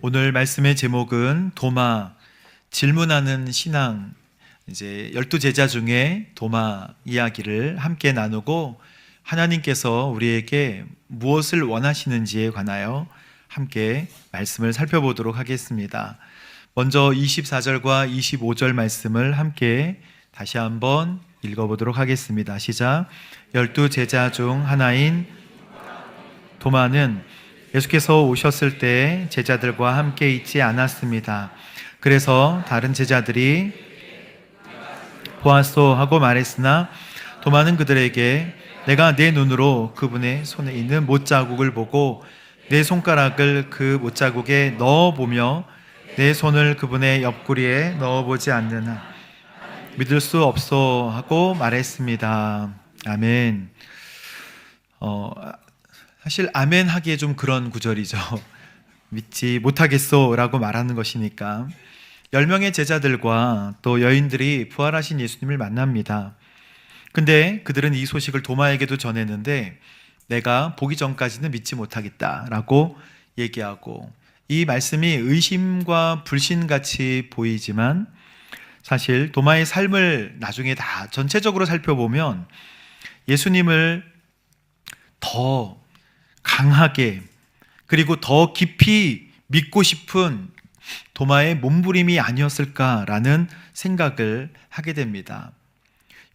오늘 말씀의 제목은 도마, 질문하는 신앙. 이제 12제자 중에 도마 이야기를 함께 나누고 하나님께서 우리에게 무엇을 원하시는지에 관하여 함께 말씀을 살펴보도록 하겠습니다. 먼저 24절과 25절 말씀을 함께 다시 한번 읽어보도록 하겠습니다. 시작. 12제자 중 하나인 도마는 예수께서 오셨을 때 제자들과 함께 있지 않았습니다. 그래서 다른 제자들이 보았소 하고 말했으나 도마는 그들에게 내가 내 눈으로 그분의 손에 있는 못자국을 보고 내 손가락을 그 못자국에 넣어보며 내 손을 그분의 옆구리에 넣어보지 않느냐 믿을 수 없소 하고 말했습니다. 아멘. 사실 아멘 하기에 좀 그런 구절이죠. 믿지 못하겠소 라고 말하는 것이니까. 10명의 제자들과 또 여인들이 부활하신 예수님을 만납니다. 근데 그들은 이 소식을 도마에게도 전했는데 내가 보기 전까지는 믿지 못하겠다 라고 얘기하고, 이 말씀이 의심과 불신같이 보이지만 사실 도마의 삶을 나중에 다 전체적으로 살펴보면 예수님을 더 강하게 그리고 더 깊이 믿고 싶은 도마의 몸부림이 아니었을까라는 생각을 하게 됩니다.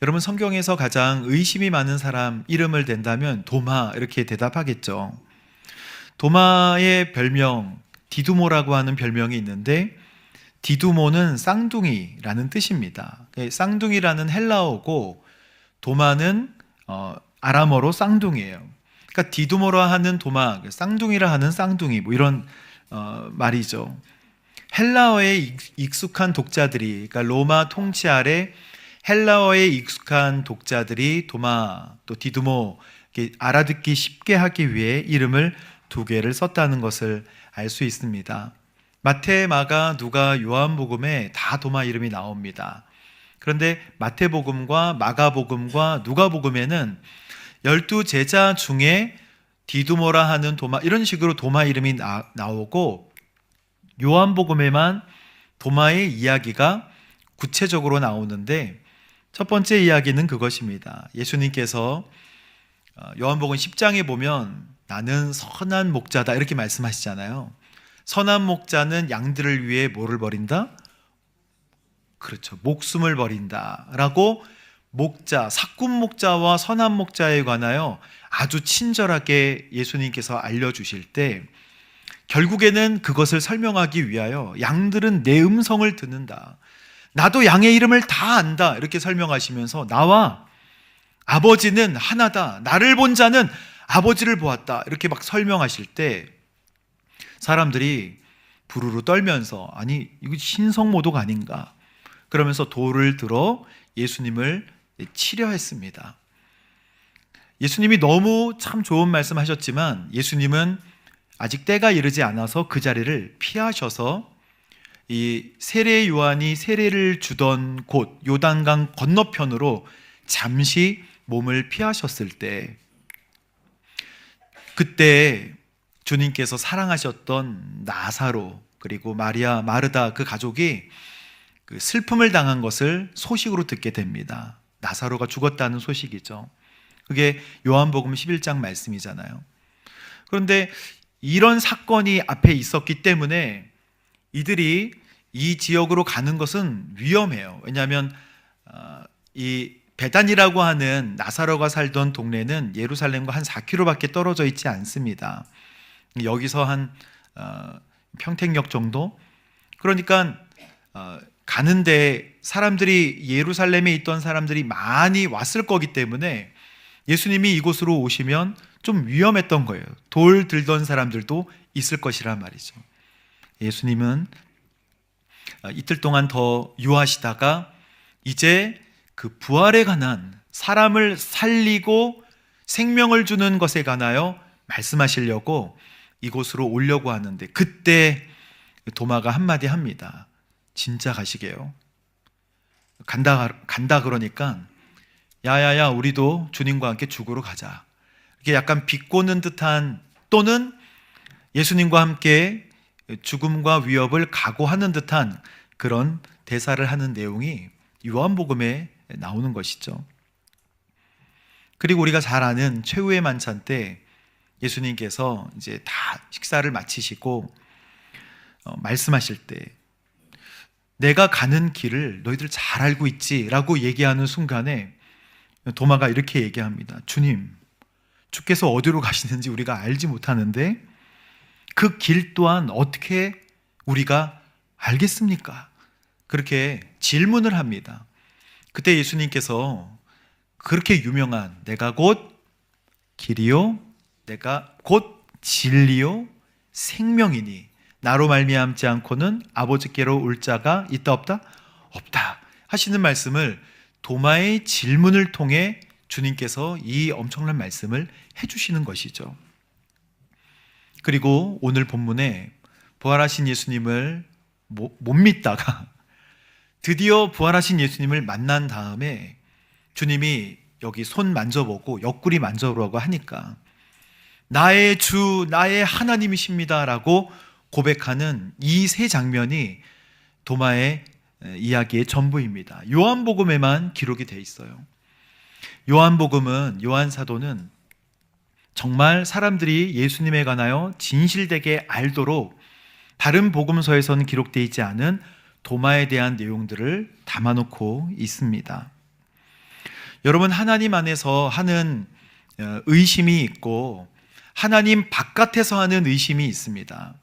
여러분, 성경에서 가장 의심이 많은 사람 이름을 댄다면 도마 이렇게 대답하겠죠. 도마의 별명 디두모라고 하는 별명이 있는데 디두모는 쌍둥이라는 뜻입니다. 쌍둥이라는 헬라어고 도마는 아람어로 쌍둥이에요. 그러니까 디두모라 하는 도마, 쌍둥이라 하는 쌍둥이, 뭐 이런 말이죠. 헬라어에 익숙한 독자들이, 그러니까 로마 통치 아래 헬라어에 익숙한 독자들이 도마 또 디두모 알아듣기 쉽게 하기 위해 이름을 두 개를 썼다는 것을 알 수 있습니다. 마태, 마가, 누가, 요한복음에 다 도마 이름이 나옵니다. 그런데 마태복음과 마가복음과 누가복음에는 12제자 중에 디두모라 하는 도마, 이런 식으로 도마 이름이 나오고, 요한복음에만 도마의 이야기가 구체적으로 나오는데 첫 번째 이야기는 그것입니다. 예수님께서 요한복음 10장에 보면 나는 선한 목자다 이렇게 말씀하시잖아요. 선한 목자는 양들을 위해 뭐를 버린다? 그렇죠. 목숨을 버린다 라고 목자, 사꾼 목자와 선한 목자에 관하여 아주 친절하게 예수님께서 알려주실 때 결국에는 그것을 설명하기 위하여 양들은 내 음성을 듣는다, 나도 양의 이름을 다 안다 이렇게 설명하시면서 나와 아버지는 하나다, 나를 본 자는 아버지를 보았다 이렇게 막 설명하실 때 사람들이 부르르 떨면서 아니 이거 신성모독 아닌가 그러면서 돌을 들어 예수님을 치려 했습니다. 예수님이 너무 참 좋은 말씀 하셨지만 예수님은 아직 때가 이르지 않아서 그 자리를 피하셔서 이 세례 요한이 세례를 주던 곳 요단강 건너편으로 잠시 몸을 피하셨을 때, 그때 주님께서 사랑하셨던 나사로 그리고 마리아, 마르다 그 가족이 그 슬픔을 당한 것을 소식으로 듣게 됩니다. 나사로가 죽었다는 소식이죠. 그게 요한복음 11장 말씀이잖아요. 그런데 이런 사건이 앞에 있었기 때문에 이들이 이 지역으로 가는 것은 위험해요. 왜냐하면 이 베단이라고 하는 나사로가 살던 동네는 예루살렘과 한 4km밖에 떨어져 있지 않습니다. 여기서 한 평택역 정도? 그러니까 가는데 사람들이, 예루살렘에 있던 사람들이 많이 왔을 거기 때문에 예수님이 이곳으로 오시면 좀 위험했던 거예요. 돌 들던 사람들도 있을 것이란 말이죠. 예수님은 이틀 동안 더 유하시다가 이제 그 부활에 관한, 사람을 살리고 생명을 주는 것에 관하여 말씀하시려고 이곳으로 오려고 하는데 그때 도마가 한마디 합니다. 진짜 가시게요? 간다 그러니까 야야야 우리도 주님과 함께 죽으러 가자. 이렇게 약간 비꼬는 듯한, 또는 예수님과 함께 죽음과 위협을 각오하는 듯한 그런 대사를 하는 내용이 요한복음에 나오는 것이죠. 그리고 우리가 잘 아는 최후의 만찬 때 예수님께서 이제 다 식사를 마치시고 말씀하실 때 내가 가는 길을 너희들 잘 알고 있지? 라고 얘기하는 순간에 도마가 이렇게 얘기합니다. 주님, 주께서 어디로 가시는지 우리가 알지 못하는데 그 길 또한 어떻게 우리가 알겠습니까? 그렇게 질문을 합니다. 그때 예수님께서 그렇게 유명한 내가 곧 길이요 내가 곧 진리요 생명이니 나로 말미암지 않고는 아버지께로 올 자가 있다 없다? 없다 하시는 말씀을 도마의 질문을 통해 주님께서 이 엄청난 말씀을 해주시는 것이죠. 그리고 오늘 본문에 부활하신 예수님을 못 믿다가 드디어 부활하신 예수님을 만난 다음에 주님이 여기 손 만져보고 옆구리 만져보라고 하니까 나의 주, 나의 하나님이십니다 라고 고백하는 이 세 장면이 도마의 이야기의 전부입니다. 요한복음에만 기록이 되어 있어요. 요한 사도는 정말 사람들이 예수님에 관하여 진실되게 알도록 다른 복음서에서는 기록되어 있지 않은 도마에 대한 내용들을 담아놓고 있습니다. 여러분, 하나님 안에서 하는 의심이 있고 하나님 바깥에서 하는 의심이 있습니다.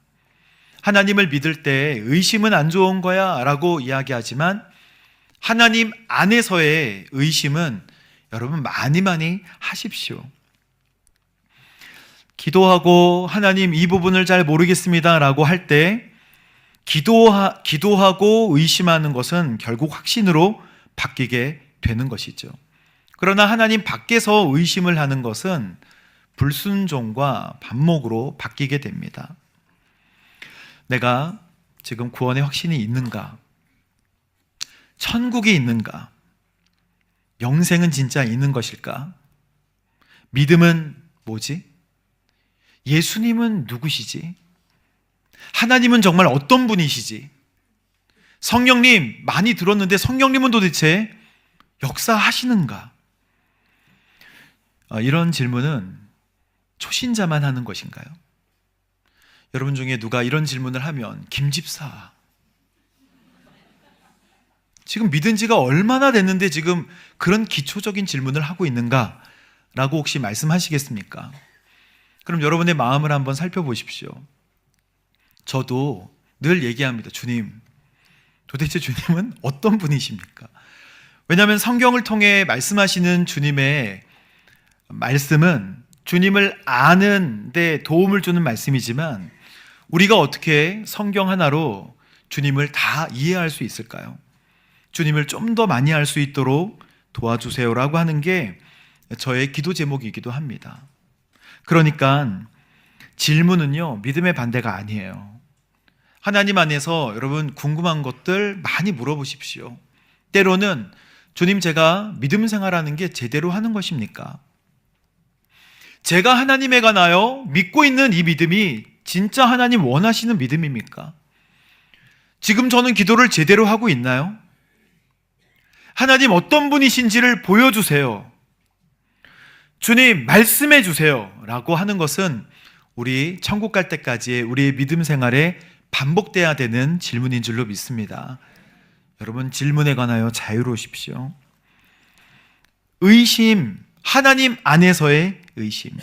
하나님을 믿을 때 의심은 안 좋은 거야 라고 이야기하지만 하나님 안에서의 의심은 여러분 많이 하십시오. 기도하고 하나님 이 부분을 잘 모르겠습니다 라고 할 때 기도하고 의심하는 것은 결국 확신으로 바뀌게 되는 것이죠. 그러나 하나님 밖에서 의심을 하는 것은 불순종과 반목으로 바뀌게 됩니다. 내가 지금 구원의 확신이 있는가? 천국이 있는가? 영생은 진짜 있는 것일까? 믿음은 뭐지? 예수님은 누구시지? 하나님은 정말 어떤 분이시지? 성령님 많이 들었는데 성령님은 도대체 역사하시는가? 이런 질문은 초신자만 하는 것인가요? 여러분 중에 누가 이런 질문을 하면 김집사 지금 믿은 지가 얼마나 됐는데 지금 그런 기초적인 질문을 하고 있는가? 라고 혹시 말씀하시겠습니까? 그럼 여러분의 마음을 한번 살펴보십시오. 저도 늘 얘기합니다. 주님, 도대체 주님은 어떤 분이십니까? 왜냐하면 성경을 통해 말씀하시는 주님의 말씀은 주님을 아는 데 도움을 주는 말씀이지만 우리가 어떻게 성경 하나로 주님을 다 이해할 수 있을까요? 주님을 좀 더 많이 알 수 있도록 도와주세요라고 하는 게 저의 기도 제목이기도 합니다. 그러니까 질문은요, 믿음의 반대가 아니에요. 하나님 안에서 여러분 궁금한 것들 많이 물어보십시오. 때로는 주님, 제가 믿음 생활하는 게 제대로 하는 것입니까? 제가 하나님에 관하여 믿고 있는 이 믿음이 진짜 하나님 원하시는 믿음입니까? 지금 저는 기도를 제대로 하고 있나요? 하나님 어떤 분이신지를 보여주세요. 주님 말씀해 주세요 라고 하는 것은 우리 천국 갈 때까지의 우리의 믿음 생활에 반복돼야 되는 질문인 줄로 믿습니다. 여러분, 질문에 관하여 자유로우십시오. 의심, 하나님 안에서의 의심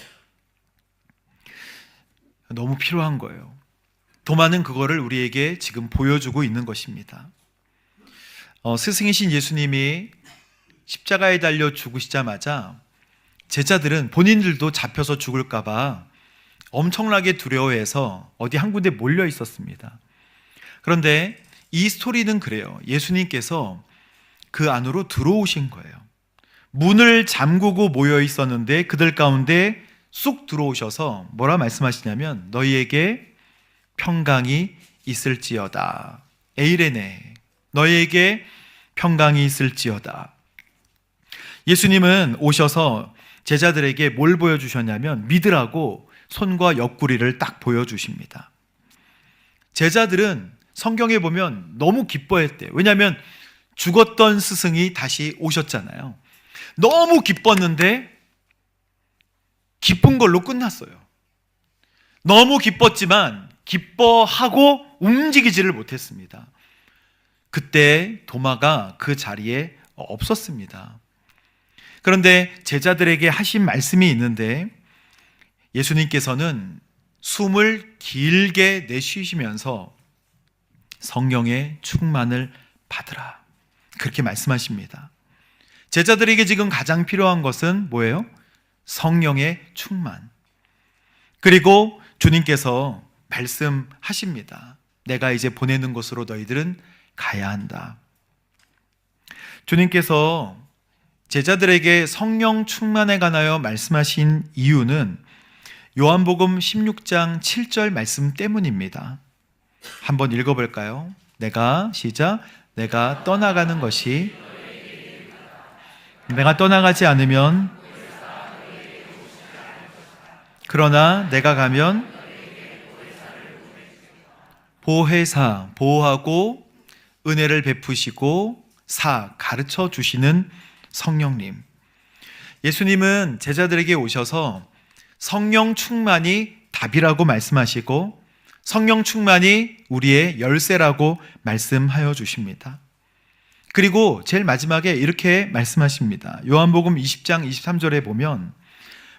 너무 필요한 거예요. 도마는 그거를 우리에게 지금 보여주고 있는 것입니다. 스승이신 예수님이 십자가에 달려 죽으시자마자 제자들은 본인들도 잡혀서 죽을까 봐 엄청나게 두려워해서 어디 한 군데 몰려 있었습니다. 그런데 이 스토리는 그래요. 예수님께서 그 안으로 들어오신 거예요. 문을 잠그고 모여 있었는데 그들 가운데 쑥 들어오셔서 뭐라 말씀하시냐면 너희에게 평강이 있을지어다. 에이레네, 너희에게 평강이 있을지어다. 예수님은 오셔서 제자들에게 뭘 보여주셨냐면 믿으라고 손과 옆구리를 딱 보여주십니다. 제자들은 성경에 보면 너무 기뻐했대요. 왜냐하면 죽었던 스승이 다시 오셨잖아요. 너무 기뻤는데 기쁜 걸로 끝났어요. 너무 기뻤지만 기뻐하고 움직이지를 못했습니다. 그때 도마가 그 자리에 없었습니다. 그런데 제자들에게 하신 말씀이 있는데 예수님께서는 숨을 길게 내쉬시면서 성령의 충만을 받으라, 그렇게 말씀하십니다. 제자들에게 지금 가장 필요한 것은 뭐예요? 성령의 충만. 그리고 주님께서 말씀하십니다. 내가 이제 보내는 곳으로 너희들은 가야 한다. 주님께서 제자들에게 성령 충만에 관하여 말씀하신 이유는 요한복음 16장 7절 말씀 때문입니다. 한번 읽어볼까요? 내가 떠나가는 것이, 내가 떠나가지 않으면, 그러나 내가 가면 보혜사, 보호하고 은혜를 베푸시고 가르쳐 주시는 성령님. 예수님은 제자들에게 오셔서 성령 충만이 답이라고 말씀하시고 성령 충만이 우리의 열쇠라고 말씀하여 주십니다. 그리고 제일 마지막에 이렇게 말씀하십니다. 요한복음 20장 23절에 보면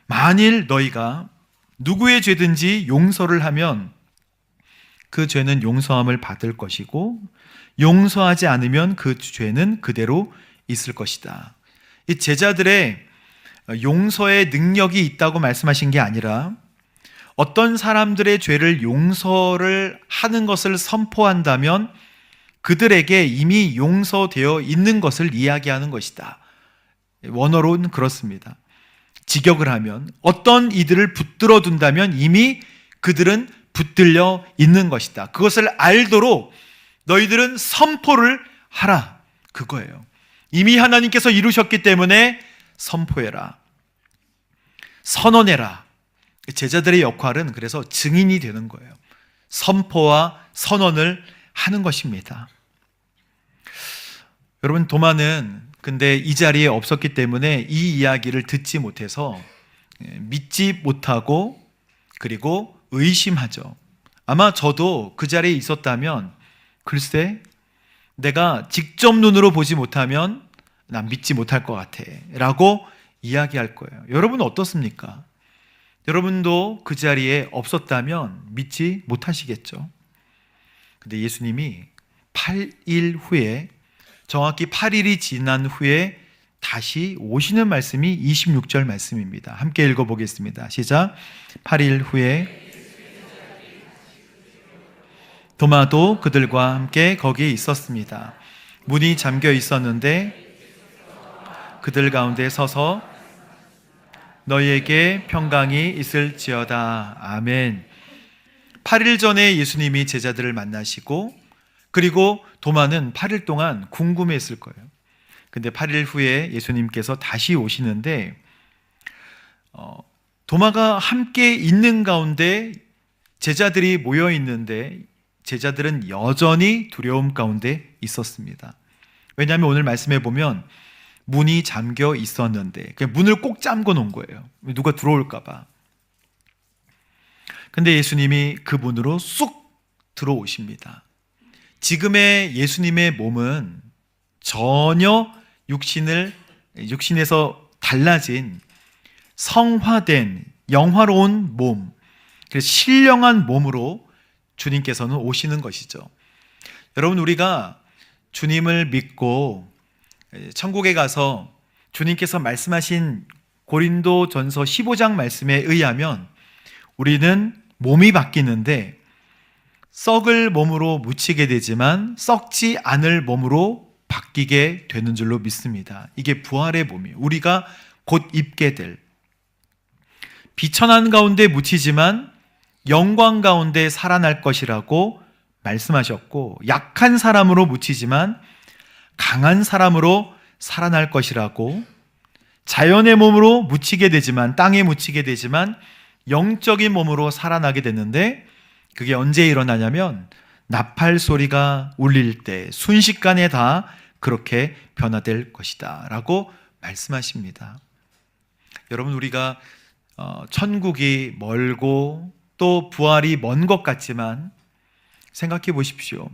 만일 너희가 누구의 죄든지 용서를 하면 그 죄는 용서함을 받을 것이고 용서하지 않으면 그 죄는 그대로 있을 것이다. 이 제자들의 용서의 능력이 있다고 말씀하신 게 아니라 어떤 사람들의 죄를 용서를 하는 것을 선포한다면 그들에게 이미 용서되어 있는 것을 이야기하는 것이다. 원어로는 그렇습니다. 직역을 하면 어떤 이들을 붙들어 둔다면 이미 그들은 붙들려 있는 것이다. 그것을 알도록 너희들은 선포를 하라, 그거예요. 이미 하나님께서 이루셨기 때문에 선포해라, 선언해라. 제자들의 역할은 그래서 증인이 되는 거예요. 선포와 선언을 하는 것입니다. 여러분, 도마는 근데 이 자리에 없었기 때문에 이 이야기를 듣지 못해서 믿지 못하고 그리고 의심하죠. 아마 저도 그 자리에 있었다면 글쎄, 내가 직접 눈으로 보지 못하면 난 믿지 못할 것 같아 라고 이야기할 거예요. 여러분은 어떻습니까? 여러분도 그 자리에 없었다면 믿지 못하시겠죠. 근데 예수님이 8일 후에, 정확히 8일이 지난 후에 다시 오시는 말씀이 26절 말씀입니다. 함께 읽어보겠습니다. 시작. 8일 후에 도마도 그들과 함께 거기에 있었습니다. 문이 잠겨 있었는데 그들 가운데 서서 너희에게 평강이 있을지어다. 아멘. 8일 전에 예수님이 제자들을 만나시고 그리고 도마는 8일 동안 궁금했을 거예요. 근데 8일 후에 예수님께서 다시 오시는데 도마가 함께 있는 가운데 제자들이 모여 있는데 제자들은 여전히 두려움 가운데 있었습니다. 왜냐하면 오늘 말씀해 보면 문이 잠겨 있었는데 문을 꼭 잠궈 놓은 거예요. 누가 들어올까 봐. 근데 예수님이 그 문으로 쑥 들어오십니다. 지금의 예수님의 몸은 전혀 육신에서 달라진 성화된 영화로운 몸, 그래서 신령한 몸으로 주님께서는 오시는 것이죠. 여러분, 우리가 주님을 믿고 천국에 가서 주님께서 말씀하신 고린도전서 15장 말씀에 의하면 우리는 몸이 바뀌는데 썩을 몸으로 묻히게 되지만 썩지 않을 몸으로 바뀌게 되는 줄로 믿습니다. 이게 부활의 몸이에요. 우리가 곧 입게 될, 비천한 가운데 묻히지만 영광 가운데 살아날 것이라고 말씀하셨고, 약한 사람으로 묻히지만 강한 사람으로 살아날 것이라고, 자연의 몸으로 묻히게 되지만, 땅에 묻히게 되지만 영적인 몸으로 살아나게 됐는데, 그게 언제 일어나냐면 나팔 소리가 울릴 때 순식간에 다 그렇게 변화될 것이다 라고 말씀하십니다. 여러분, 우리가 천국이 멀고 또 부활이 먼 것 같지만 생각해 보십시오.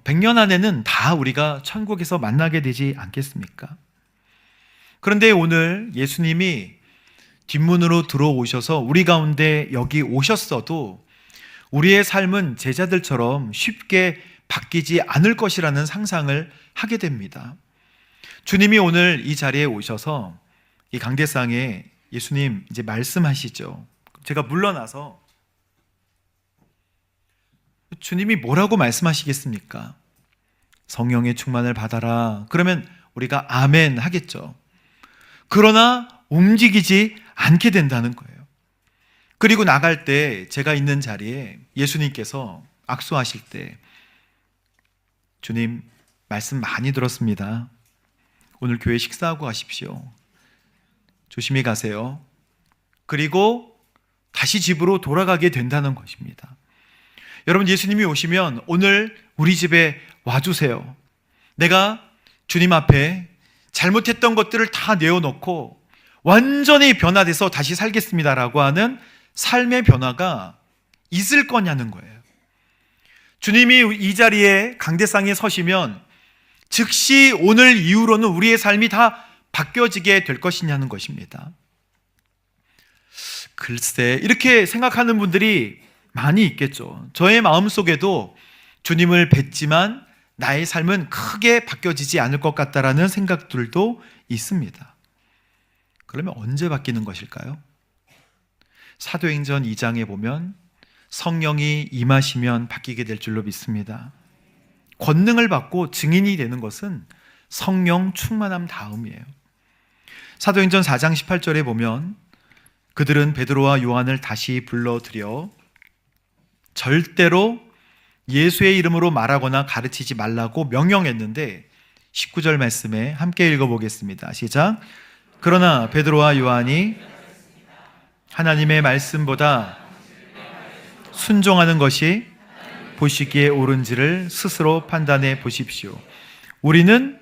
100년 안에는 다 우리가 천국에서 만나게 되지 않겠습니까? 그런데 오늘 예수님이 뒷문으로 들어오셔서 우리 가운데 여기 오셨어도 우리의 삶은 제자들처럼 쉽게 바뀌지 않을 것이라는 상상을 하게 됩니다. 주님이 오늘 이 자리에 오셔서 이 강대상에 예수님 이제 말씀하시죠. 제가 물러나서 주님이 뭐라고 말씀하시겠습니까? 성령의 충만을 받아라. 그러면 우리가 아멘 하겠죠. 그러나 움직이지 않게 된다는 거예요. 그리고 나갈 때 제가 있는 자리에 예수님께서 악수하실 때 주님 말씀 많이 들었습니다. 오늘 교회 식사하고 가십시오. 조심히 가세요. 그리고 다시 집으로 돌아가게 된다는 것입니다. 여러분, 예수님이 오시면 오늘 우리 집에 와주세요. 내가 주님 앞에 잘못했던 것들을 다 내어놓고 완전히 변화돼서 다시 살겠습니다라고 하는 삶의 변화가 있을 거냐는 거예요. 주님이 이 자리에 강대상에 서시면 즉시 오늘 이후로는 우리의 삶이 다 바뀌어지게 될 것이냐는 것입니다. 글쎄, 이렇게 생각하는 분들이 많이 있겠죠. 저의 마음속에도 주님을 뵙지만 나의 삶은 크게 바뀌어지지 않을 것 같다라는 생각들도 있습니다. 그러면 언제 바뀌는 것일까요? 사도행전 2장에 보면 성령이 임하시면 바뀌게 될 줄로 믿습니다. 권능을 받고 증인이 되는 것은 성령 충만함 다음이에요. 사도행전 4장 18절에 보면 그들은 베드로와 요한을 다시 불러들여 절대로 예수의 이름으로 말하거나 가르치지 말라고 명령했는데 19절 말씀에 함께 읽어보겠습니다. 시작. 그러나 베드로와 요한이 하나님의 말씀보다 순종하는 것이 보시기에 옳은지를 스스로 판단해 보십시오. 우리는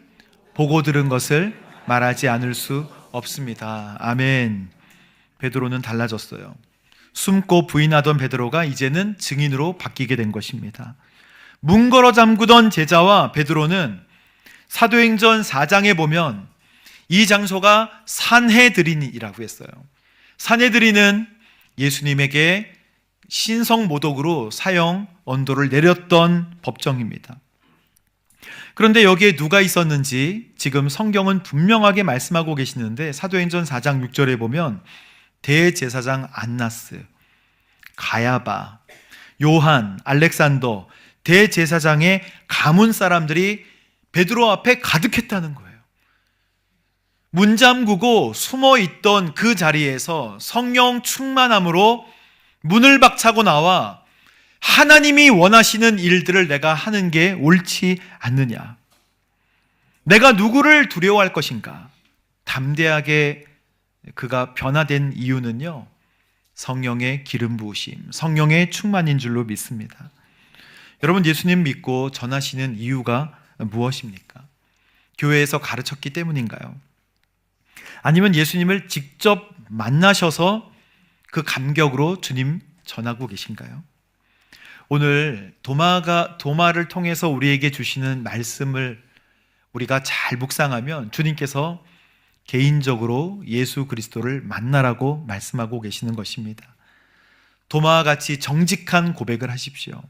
보고 들은 것을 말하지 않을 수 없습니다. 아멘. 베드로는 달라졌어요. 숨고 부인하던 베드로가 이제는 증인으로 바뀌게 된 것입니다. 문 걸어 잠그던 제자와 베드로는 사도행전 4장에 보면 이 장소가 산헤드린이라고 했어요. 산헤드린은 예수님에게 신성모독으로 사형 언도를 내렸던 법정입니다. 그런데 여기에 누가 있었는지 지금 성경은 분명하게 말씀하고 계시는데 사도행전 4장 6절에 보면 대제사장 안나스, 가야바, 요한, 알렉산더, 대제사장의 가문 사람들이 베드로 앞에 가득했다는 거예요. 문 잠그고 숨어 있던 그 자리에서 성령 충만함으로 문을 박차고 나와 하나님이 원하시는 일들을 내가 하는 게 옳지 않느냐? 내가 누구를 두려워할 것인가? 담대하게 그가 변화된 이유는요, 성령의 기름 부으심, 성령의 충만인 줄로 믿습니다. 여러분, 예수님 믿고 전하시는 이유가 무엇입니까? 교회에서 가르쳤기 때문인가요? 아니면 예수님을 직접 만나셔서 그 감격으로 주님 전하고 계신가요? 오늘 도마를 통해서 우리에게 주시는 말씀을 우리가 잘 묵상하면 주님께서 개인적으로 예수 그리스도를 만나라고 말씀하고 계시는 것입니다. 도마와 같이 정직한 고백을 하십시오.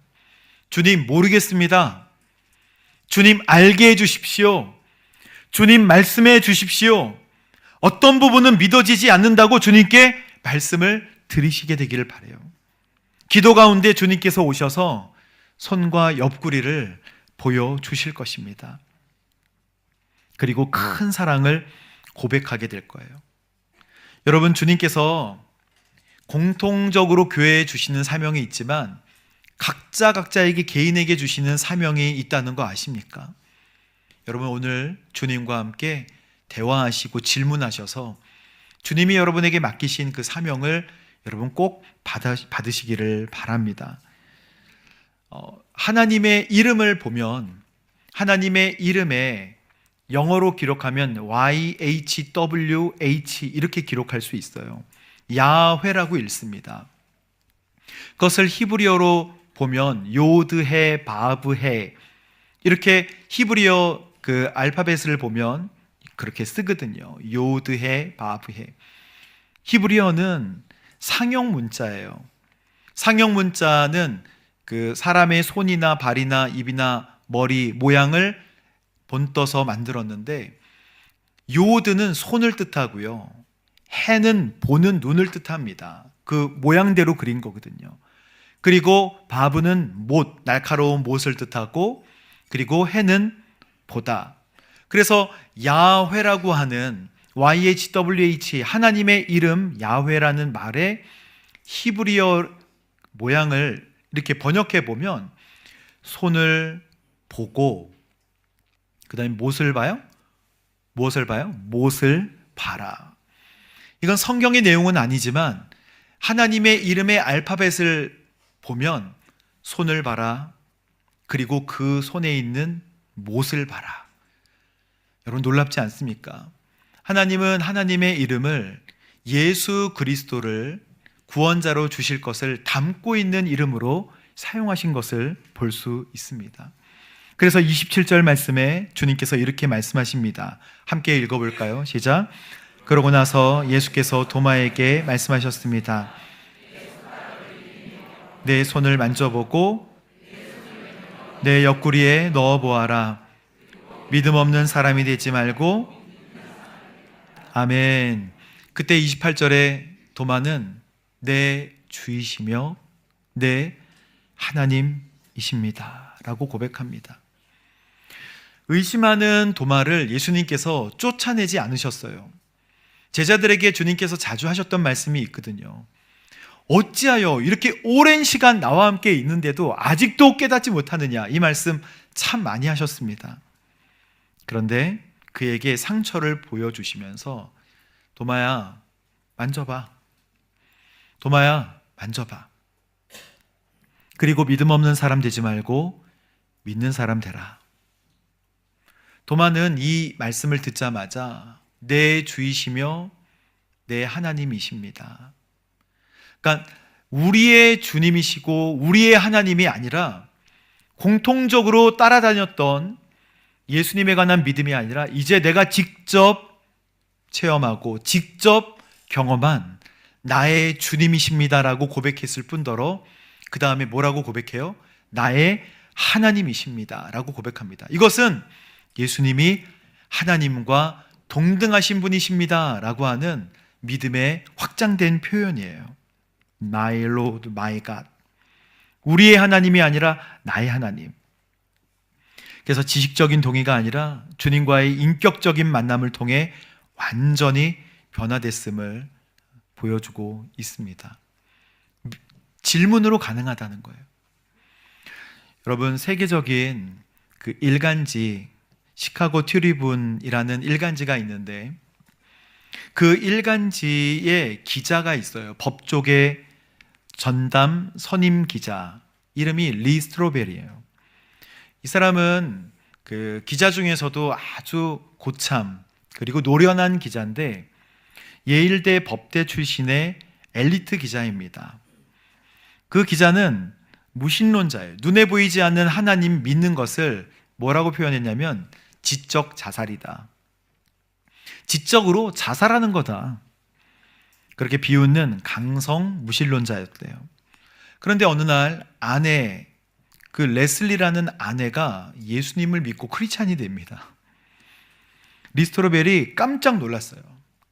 주님, 모르겠습니다. 주님, 알게 해주십시오. 주님, 말씀해 주십시오. 어떤 부분은 믿어지지 않는다고 주님께 말씀을 드리시게 되기를 바라요. 기도 가운데 주님께서 오셔서 손과 옆구리를 보여주실 것입니다. 그리고 큰 사랑을 고백하게 될 거예요. 여러분, 주님께서 공통적으로 교회에 주시는 사명이 있지만 각자에게 개인에게 주시는 사명이 있다는 거 아십니까? 여러분, 오늘 주님과 함께 대화하시고 질문하셔서 주님이 여러분에게 맡기신 그 사명을 여러분 꼭 받으시기를 바랍니다. 하나님의 이름을 보면 하나님의 이름에 영어로 기록하면 YHWH 이렇게 기록할 수 있어요. 야훼라고 읽습니다. 그것을 히브리어로 보면 요드해 바브해 이렇게 히브리어 그 알파벳을 보면 그렇게 쓰거든요. 요드해 바브해. 히브리어는 상형 문자예요. 상형 문자는 그 사람의 손이나 발이나 입이나 머리 모양을 본떠서 만들었는데, 요드는 손을 뜻하고요, 해는 보는 눈을 뜻합니다. 그 모양대로 그린 거거든요. 그리고 바브는 못, 날카로운 못을 뜻하고, 그리고 해는 보다. 그래서 야훼라고 하는 YHWH 하나님의 이름 야훼라는 말의 히브리어 모양을 이렇게 번역해 보면 손을 보고 그 다음에 무엇을 봐요? 무엇을 봐요? 못을 봐라. 이건 성경의 내용은 아니지만 하나님의 이름의 알파벳을 보면 손을 봐라, 그리고 그 손에 있는 못을 봐라. 여러분 놀랍지 않습니까? 하나님은 하나님의 이름을 예수 그리스도를 구원자로 주실 것을 담고 있는 이름으로 사용하신 것을 볼 수 있습니다. 그래서 27절 말씀에 주님께서 이렇게 말씀하십니다. 함께 읽어볼까요? 시작. 그러고 나서 예수께서 도마에게 말씀하셨습니다. 내 손을 만져보고 내 옆구리에 넣어보아라. 믿음 없는 사람이 되지 말고. 아멘. 그때 28절에 도마는 내 주이시며 내 하나님이십니다 라고 고백합니다. 의심하는 도마를 예수님께서 쫓아내지 않으셨어요. 제자들에게 주님께서 자주 하셨던 말씀이 있거든요. 어찌하여 이렇게 오랜 시간 나와 함께 있는데도 아직도 깨닫지 못하느냐, 이 말씀 참 많이 하셨습니다. 그런데 그에게 상처를 보여주시면서 도마야 만져봐, 도마야 만져봐, 그리고 믿음 없는 사람 되지 말고 믿는 사람 되라. 도마는 이 말씀을 듣자마자 내 주이시며 내 하나님이십니다, 그러니까 우리의 주님이시고 우리의 하나님이 아니라 공통적으로 따라다녔던 예수님에 관한 믿음이 아니라 이제 내가 직접 체험하고 직접 경험한 나의 주님이십니다라고 고백했을 뿐더러 그 다음에 뭐라고 고백해요? 나의 하나님이십니다라고 고백합니다. 이것은 예수님이 하나님과 동등하신 분이십니다라고 하는 믿음의 확장된 표현이에요. My Lord, my God. 우리의 하나님이 아니라 나의 하나님. 그래서 지식적인 동의가 아니라 주님과의 인격적인 만남을 통해 완전히 변화됐음을 보여주고 있습니다. 질문으로 가능하다는 거예요. 여러분, 세계적인 그 일간지 시카고 트리뷴이라는 일간지가 있는데 그 일간지에 기자가 있어요. 법조계 전담 선임 기자, 이름이 리 스트로벨이에요. 이 사람은 그 기자 중에서도 아주 고참 그리고 노련한 기자인데 예일대 법대 출신의 엘리트 기자입니다. 그 기자는 무신론자예요. 눈에 보이지 않는 하나님 믿는 것을 뭐라고 표현했냐면 지적 자살이다, 지적으로 자살하는 거다, 그렇게 비웃는 강성 무신론자였대요. 그런데 어느 날 아내, 그 레슬리라는 아내가 예수님을 믿고 크리스찬이 됩니다. 리스토로벨이 깜짝 놀랐어요.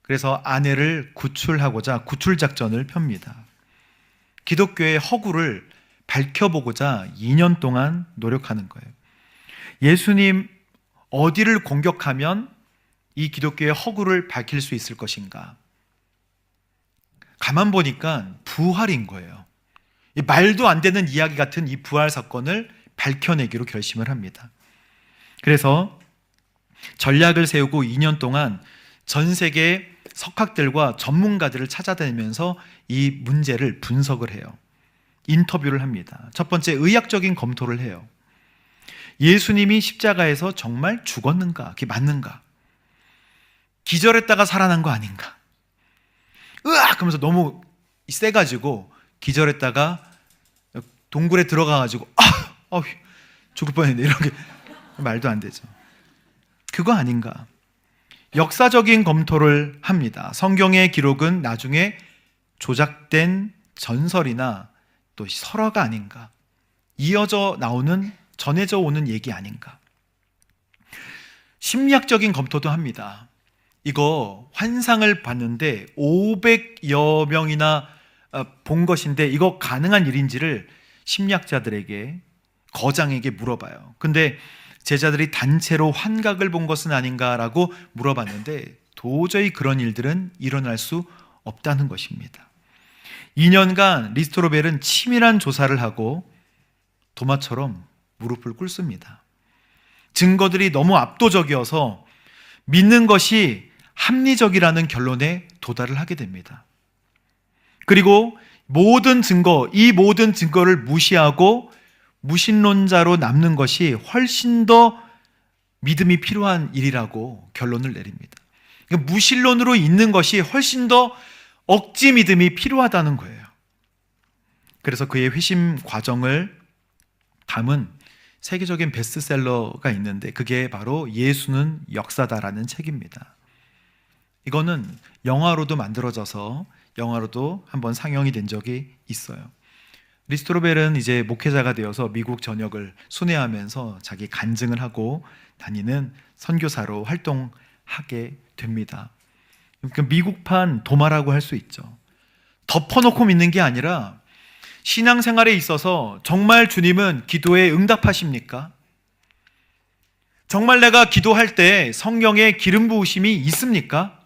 그래서 아내를 구출하고자 구출 작전을 펴니다. 기독교의 허구를 밝혀보고자 2년 동안 노력하는 거예요. 예수님 어디를 공격하면 이 기독교의 허구를 밝힐 수 있을 것인가? 가만 보니까 부활인 거예요. 이 말도 안 되는 이야기 같은 이 부활 사건을 밝혀내기로 결심을 합니다. 그래서 전략을 세우고 2년 동안 전 세계 석학들과 전문가들을 찾아다니면서 이 문제를 분석을 해요. 인터뷰를 합니다. 첫 번째, 의학적인 검토를 해요. 예수님이 십자가에서 정말 죽었는가? 그게 맞는가? 기절했다가 살아난 거 아닌가? 으악! 그러면서 너무 세가지고 기절했다가 동굴에 들어가가지고 죽을 뻔했네. 이런 게 말도 안 되죠. 그거 아닌가? 역사적인 검토를 합니다. 성경의 기록은 나중에 조작된 전설이나 또 설화가 아닌가? 이어져 나오는, 전해져 오는 얘기 아닌가? 심리학적인 검토도 합니다. 이거 환상을 봤는데 500여 명이나 본 것인데 이거 가능한 일인지를 심리학자들에게, 거장에게 물어봐요. 근데 제자들이 단체로 환각을 본 것은 아닌가라고 물어봤는데 도저히 그런 일들은 일어날 수 없다는 것입니다. 2년간 리스토로벨은 치밀한 조사를 하고 도마처럼 무릎을 꿇습니다. 증거들이 너무 압도적이어서 믿는 것이 합리적이라는 결론에 도달을 하게 됩니다. 그리고 이 모든 증거를 무시하고 무신론자로 남는 것이 훨씬 더 믿음이 필요한 일이라고 결론을 내립니다. 그러니까 무신론으로 있는 것이 훨씬 더 억지 믿음이 필요하다는 거예요. 그래서 그의 회심 과정을 담은 세계적인 베스트셀러가 있는데 그게 바로 예수는 역사다라는 책입니다. 이거는 영화로도 만들어져서 영화로도 한번 상영이 된 적이 있어요. 리스토로벨은 이제 목회자가 되어서 미국 전역을 순회하면서 자기 간증을 하고 다니는 선교사로 활동하게 됩니다. 그러니까 미국판 도마라고 할 수 있죠. 덮어놓고 믿는 게 아니라 신앙생활에 있어서 정말 주님은 기도에 응답하십니까? 정말 내가 기도할 때 성령의 기름 부으심이 있습니까?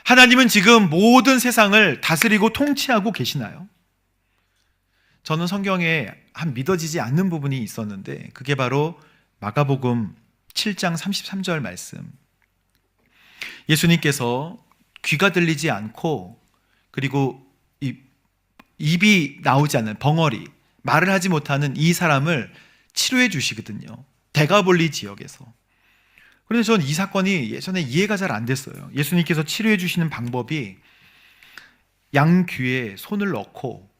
하나님은 지금 모든 세상을 다스리고 통치하고 계시나요? 저는 성경에 한 믿어지지 않는 부분이 있었는데 그게 바로 마가복음 7장 33절 말씀. 예수님께서 귀가 들리지 않고 그리고 입이 나오지 않는 벙어리, 말을 하지 못하는 이 사람을 치료해 주시거든요. 데가볼리 지역에서. 그런데 저는 이 사건이 예전에 이해가 잘 안 됐어요. 예수님께서 치료해 주시는 방법이 양 귀에 손을 넣고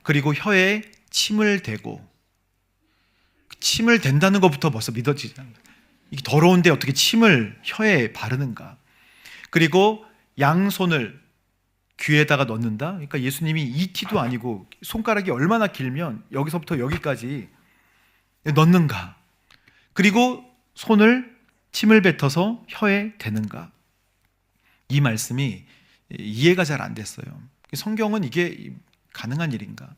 그리고 혀에 침을 대고, 침을 댄다는 것부터 벌써 믿어지지 않는다. 이게 더러운데 어떻게 침을 혀에 바르는가? 그리고 양손을 귀에다가 넣는다? 그러니까 예수님이 이티도 아니고 손가락이 얼마나 길면 여기서부터 여기까지 넣는가? 그리고 손을 침을 뱉어서 혀에 대는가? 이 말씀이 이해가 잘 안 됐어요. 성경은 이게 가능한 일인가?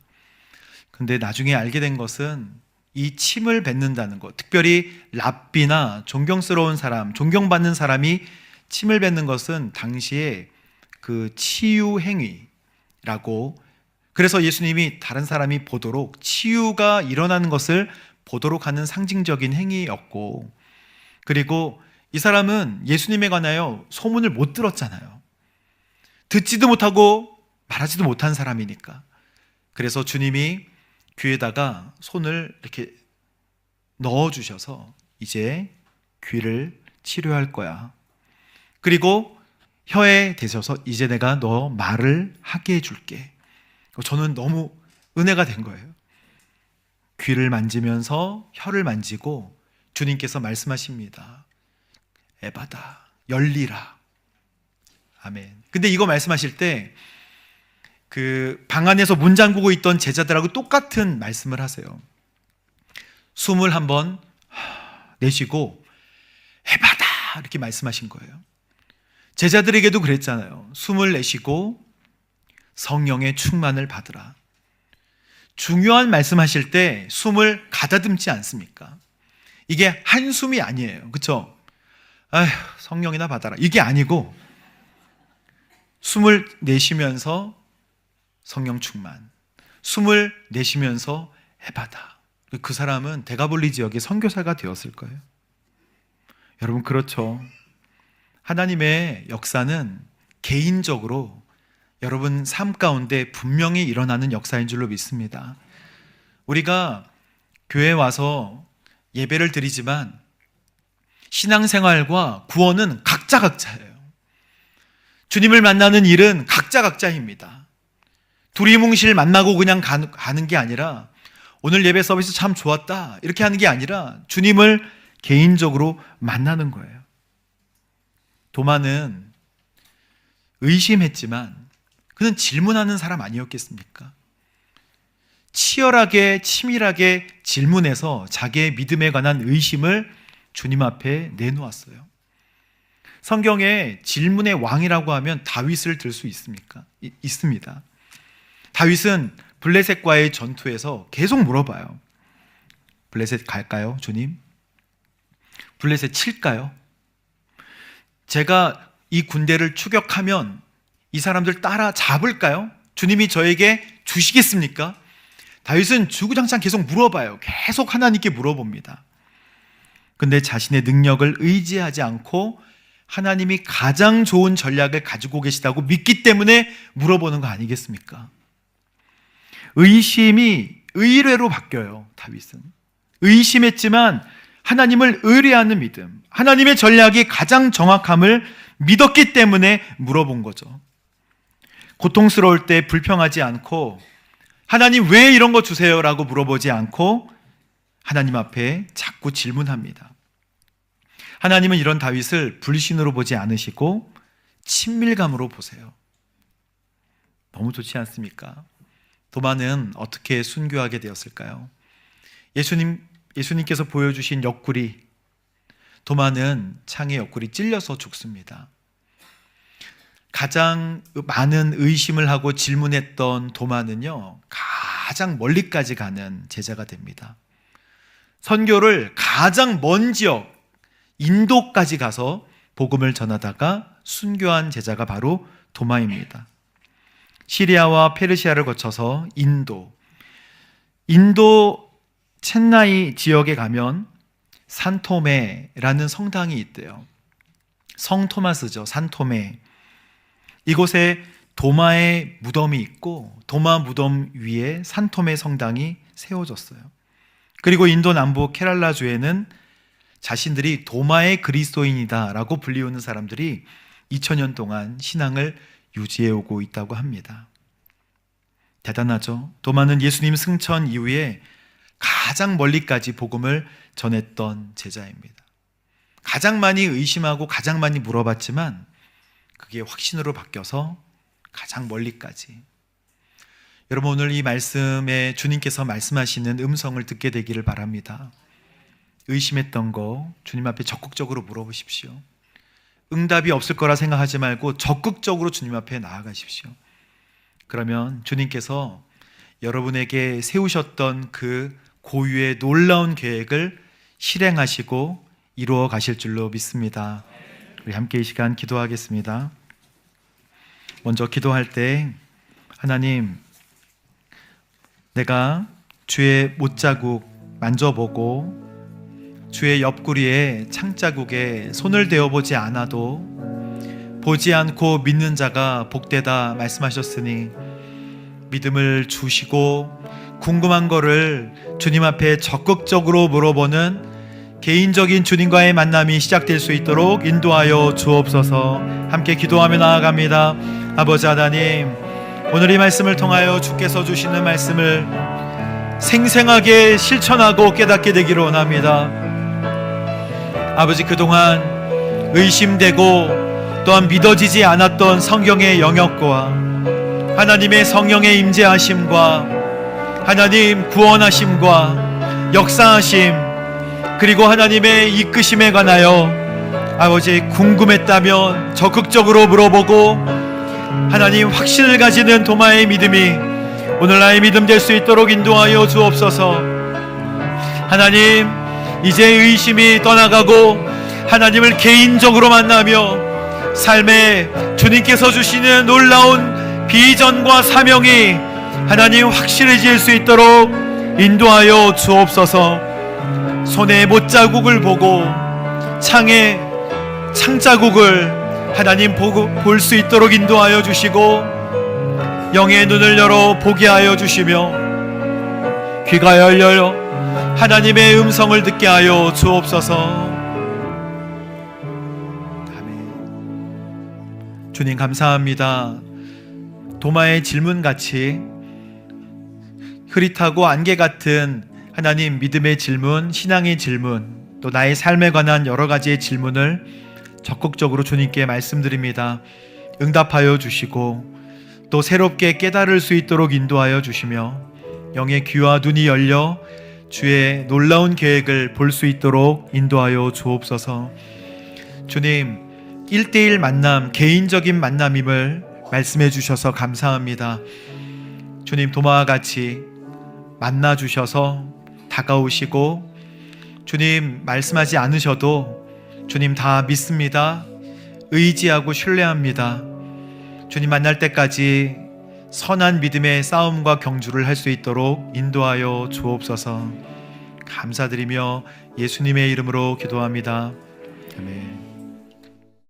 근데 나중에 알게 된 것은 이 침을 뱉는다는 것, 특별히 랍비나 존경스러운 사람, 존경받는 사람이 침을 뱉는 것은 당시에 그 치유 행위라고, 그래서 예수님이 다른 사람이 보도록 치유가 일어나는 것을 보도록 하는 상징적인 행위였고, 그리고 이 사람은 예수님에 관하여 소문을 못 들었잖아요. 듣지도 못하고 말하지도 못한 사람이니까. 그래서 주님이 귀에다가 손을 이렇게 넣어주셔서 이제 귀를 치료할 거야. 그리고 혀에 대셔서 이제 내가 너 말을 하게 해줄게. 저는 너무 은혜가 된 거예요. 귀를 만지면서 혀를 만지고 주님께서 말씀하십니다. 에바다, 열리라. 아멘. 근데 이거 말씀하실 때 그 방 안에서 문 잠그고 있던 제자들하고 똑같은 말씀을 하세요. 숨을 한번 내쉬고 에바다 이렇게 말씀하신 거예요. 제자들에게도 그랬잖아요. 숨을 내쉬고 성령의 충만을 받으라. 중요한 말씀하실 때 숨을 가다듬지 않습니까? 이게 한숨이 아니에요. 그렇죠? 아휴, 성령이나 받아라. 이게 아니고 숨을 내쉬면서 성령 충만, 숨을 내쉬면서 해바다. 그 사람은 데가볼리 지역의 선교사가 되었을 거예요. 여러분, 그렇죠? 하나님의 역사는 개인적으로 여러분 삶 가운데 분명히 일어나는 역사인 줄로 믿습니다. 우리가 교회에 와서 예배를 드리지만 신앙생활과 구원은 각자예요. 주님을 만나는 일은 각자입니다. 두리뭉실 만나고 그냥 가는 게 아니라 오늘 예배 서비스 참 좋았다 이렇게 하는 게 아니라 주님을 개인적으로 만나는 거예요. 도마는 의심했지만 그는 질문하는 사람 아니었겠습니까? 치열하게 치밀하게 질문해서 자기의 믿음에 관한 의심을 주님 앞에 내놓았어요. 성경에 질문의 왕이라고 하면 다윗을 들 수 있습니까? 있습니다. 다윗은 블레셋과의 전투에서 계속 물어봐요. 블레셋 갈까요, 주님? 블레셋 칠까요? 제가 이 군대를 추격하면 이 사람들 따라 잡을까요? 주님이 저에게 주시겠습니까? 다윗은 주구장창 계속 물어봐요. 계속 하나님께 물어봅니다. 근데 자신의 능력을 의지하지 않고 하나님이 가장 좋은 전략을 가지고 계시다고 믿기 때문에 물어보는 거 아니겠습니까? 의심이 의뢰로 바뀌어요. 다윗은 의심했지만 하나님을 의뢰하는 믿음, 하나님의 전략이 가장 정확함을 믿었기 때문에 물어본 거죠. 고통스러울 때 불평하지 않고 하나님 왜 이런 거 주세요? 라고 물어보지 않고 하나님 앞에 자꾸 질문합니다. 하나님은 이런 다윗을 불신으로 보지 않으시고 친밀감으로 보세요. 너무 좋지 않습니까? 도마는 어떻게 순교하게 되었을까요? 예수님께서 보여주신 옆구리, 도마는 창의 옆구리 찔려서 죽습니다. 가장 많은 의심을 하고 질문했던 도마는요, 가장 멀리까지 가는 제자가 됩니다. 선교를 가장 먼 지역 인도까지 가서 복음을 전하다가 순교한 제자가 바로 도마입니다. 시리아와 페르시아를 거쳐서 인도 첸나이 지역에 가면 산토메라는 성당이 있대요. 성 토마스죠. 산토메. 이곳에 도마의 무덤이 있고 도마 무덤 위에 산토메 성당이 세워졌어요. 그리고 인도 남부 케랄라주에는 자신들이 도마의 그리스도인이다라고 불리우는 사람들이 2000년 동안 신앙을 유지해오고 있다고 합니다. 대단하죠? 도마는 예수님 승천 이후에 가장 멀리까지 복음을 전했던 제자입니다. 가장 많이 의심하고 가장 많이 물어봤지만 그게 확신으로 바뀌어서 가장 멀리까지. 여러분, 오늘 이 말씀에 주님께서 말씀하시는 음성을 듣게 되기를 바랍니다. 의심했던 거 주님 앞에 적극적으로 물어보십시오. 응답이 없을 거라 생각하지 말고 적극적으로 주님 앞에 나아가십시오. 그러면 주님께서 여러분에게 세우셨던 그 고유의 놀라운 계획을 실행하시고 이루어 가실 줄로 믿습니다. 우리 함께 이 시간 기도하겠습니다. 먼저 기도할 때 하나님, 내가 주의 못자국 만져보고 주의 옆구리에 창자국에 손을 대어보지 않아도 보지 않고 믿는 자가 복되다 말씀하셨으니 믿음을 주시고 궁금한 거를 주님 앞에 적극적으로 물어보는 개인적인 주님과의 만남이 시작될 수 있도록 인도하여 주옵소서. 함께 기도하며 나아갑니다. 아버지 하나님, 오늘 이 말씀을 통하여 주께서 주시는 말씀을 생생하게 실천하고 깨닫게 되기를 원합니다. 아버지, 그동안 의심되고 또한 믿어지지 않았던 성경의 영역과 하나님의 성령의 임재하심과 하나님 구원하심과 역사하심 그리고 하나님의 이끄심에 관하여 아버지 궁금했다면 적극적으로 물어보고 하나님 확신을 가지는 도마의 믿음이 오늘 나의 믿음 될 수 있도록 인도하여 주옵소서. 하나님, 이제 의심이 떠나가고 하나님을 개인적으로 만나며 삶에 주님께서 주시는 놀라운 비전과 사명이 하나님 확실해질 수 있도록 인도하여 주옵소서. 손에 못자국을 보고 창에 창자국을 하나님 보고 볼 수 있도록 인도하여 주시고 영의 눈을 열어 보게 하여 주시며 귀가 열려 하나님의 음성을 듣게 하여 주옵소서. 아멘. 주님 감사합니다. 도마의 질문같이 흐릿하고 안개 같은 하나님 믿음의 질문, 신앙의 질문, 또 나의 삶에 관한 여러 가지의 질문을 적극적으로 주님께 말씀드립니다. 응답하여 주시고 또 새롭게 깨달을 수 있도록 인도하여 주시며 영의 귀와 눈이 열려 주의 놀라운 계획을 볼 수 있도록 인도하여 주옵소서. 주님, 1대1 만남, 개인적인 만남임을 말씀해 주셔서 감사합니다. 주님, 도마와 같이 만나 주셔서 다가오시고 주님 말씀하지 않으셔도 주님 다 믿습니다. 의지하고 신뢰합니다. 주님 만날 때까지 선한 믿음의 싸움과 경주를 할 수 있도록 인도하여 주옵소서. 감사드리며 예수님의 이름으로 기도합니다. 아멘.